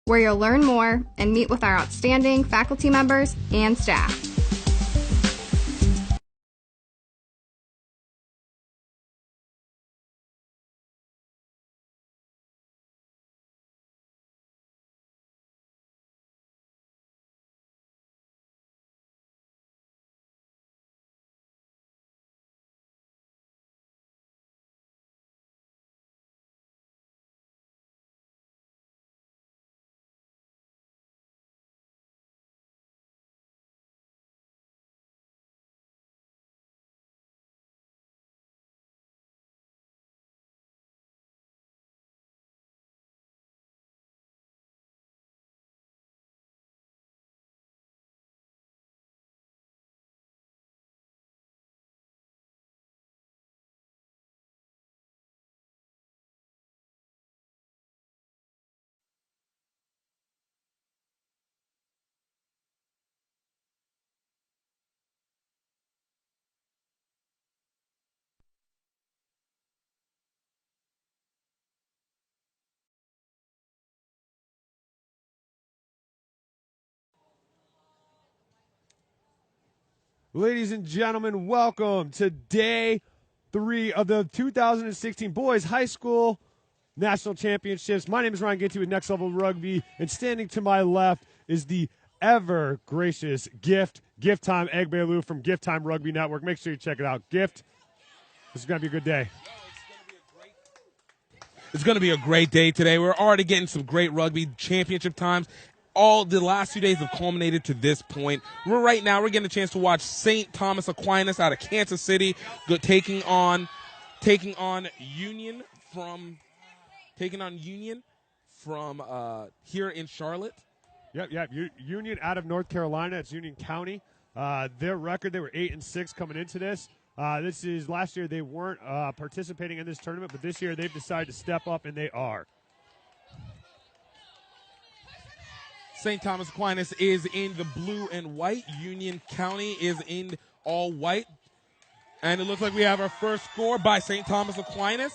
where you'll learn more and meet with our outstanding faculty members and staff. Ladies and gentlemen, welcome to day 3 of the 2016 Boys High School National Championships. My name is Ryan Ginty with Next Level Rugby, and standing to my left is the ever gracious Gift Time Egg Bailou from Gift Time Rugby Network. Make sure you check it out. Gift, this is going to be a good day. It's going to be a great day today. We're already getting some great rugby championship times. All the last 2 days have culminated to this point. We're getting a chance to watch St. Thomas Aquinas out of Kansas City taking on Union from here in Charlotte. Yep. Union out of North Carolina. It's Union County. Their record, they were 8-6 coming into this. This is last year they weren't participating in this tournament, but this year they've decided to step up, and they are. St. Thomas Aquinas is in the blue and white. Union County is in all white. And it looks like we have our first score by St. Thomas Aquinas.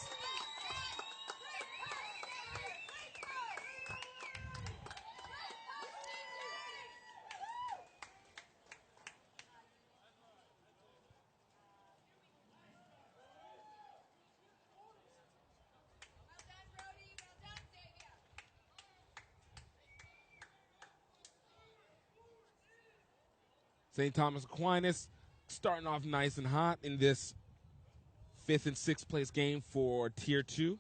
St. Thomas Aquinas starting off nice and hot in this 5th and 6th place game for Tier 2.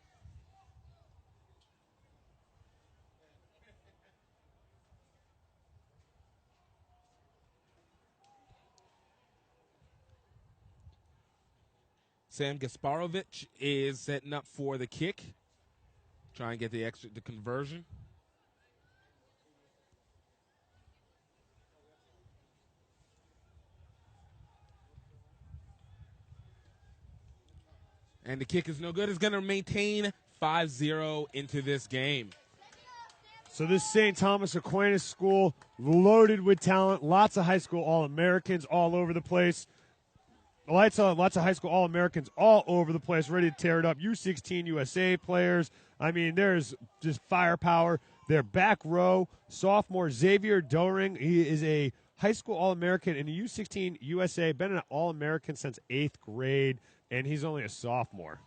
Sam Gasparovich is setting up for the kick. Try and get the conversion. And the kick is no good. It's going to maintain 5-0 into this game. So this St. Thomas Aquinas school, loaded with talent, lots of high school All-Americans all over the place. Lots of high school All-Americans all over the place, ready to tear it up. U16 USA players. I mean, there's just firepower. Their back row, sophomore Xavier Doring. He is a high school All-American in the U16 USA, been an All-American since 8th grade, and he's only a sophomore.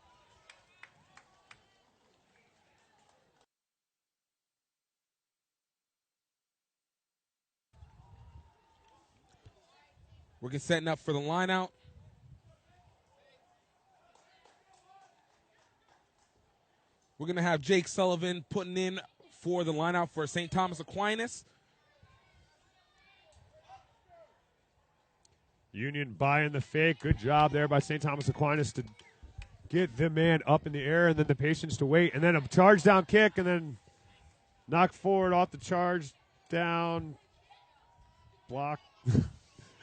We're setting up for the line out. We're going to have Jake Sullivan putting in for the line out for St. Thomas Aquinas. Union buying the fake. Good job there by St. Thomas Aquinas to get the man up in the air, and then the patience to wait, and then a charge down kick, and then knock forward off the charge down block.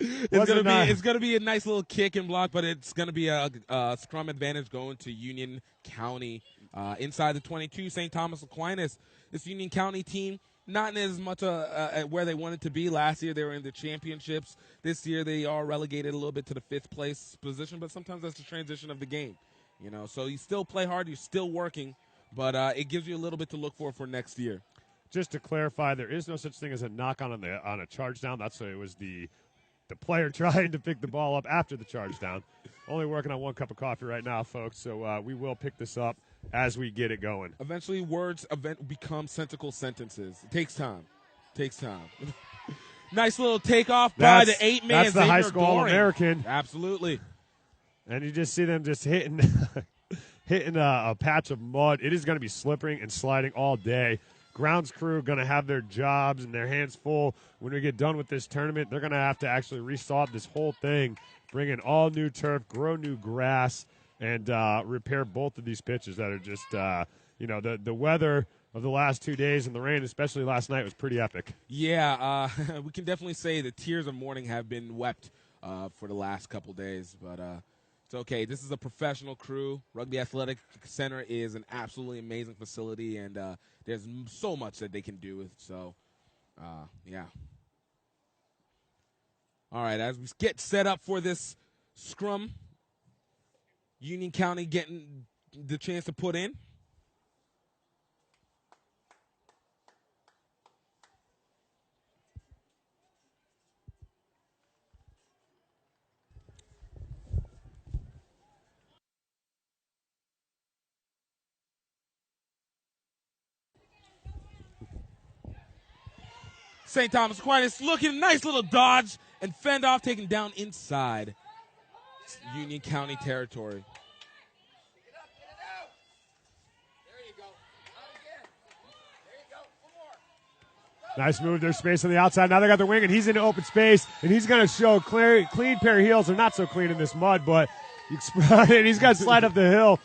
It's gonna be a nice little kick and block, but it's gonna be a scrum advantage going to Union County inside the 22. St. Thomas Aquinas, this Union County team, not as much where they wanted to be. Last year they were in the championships. This year they are relegated a little bit to the 5th place position, but sometimes that's the transition of the game. You know, so you still play hard, you're still working, but it gives you a little bit to look for next year. just to clarify, there is no such thing as a knock on a charge down. That's what it was the player trying to pick the ball up after the charge down. Only working on 1 cup of coffee right now, folks, so we will pick this up as we get it going. Eventually, words become sentical sentences. It takes time. Nice little takeoff by the 8-man. That's the Xavier high school Doring. All-American. Absolutely. And you just see them just hitting a patch of mud. It is going to be slipping and sliding all day. Grounds crew going to have their jobs and their hands full. When we get done with this tournament, they're going to have to actually resod this whole thing, bring in all new turf, grow new grass, and repair both of these pitches that are just, the weather of the last 2 days and the rain, especially last night, was pretty epic. Yeah, we can definitely say the tears of mourning have been wept for the last couple days, but it's okay. This is a professional crew. Rugby Athletic Center is an absolutely amazing facility, and there's so much that they can do with. So, yeah. All right, as we get set up for this scrum, Union County getting the chance to put in. St. Thomas Aquinas looking, nice little dodge, and fend off, taken down inside Union County territory. Nice move. There's space on the outside. Now they got the wing, and he's in open space, and he's going to show clean pair of heels. They're not so clean in this mud, but and he's got to slide up the hill.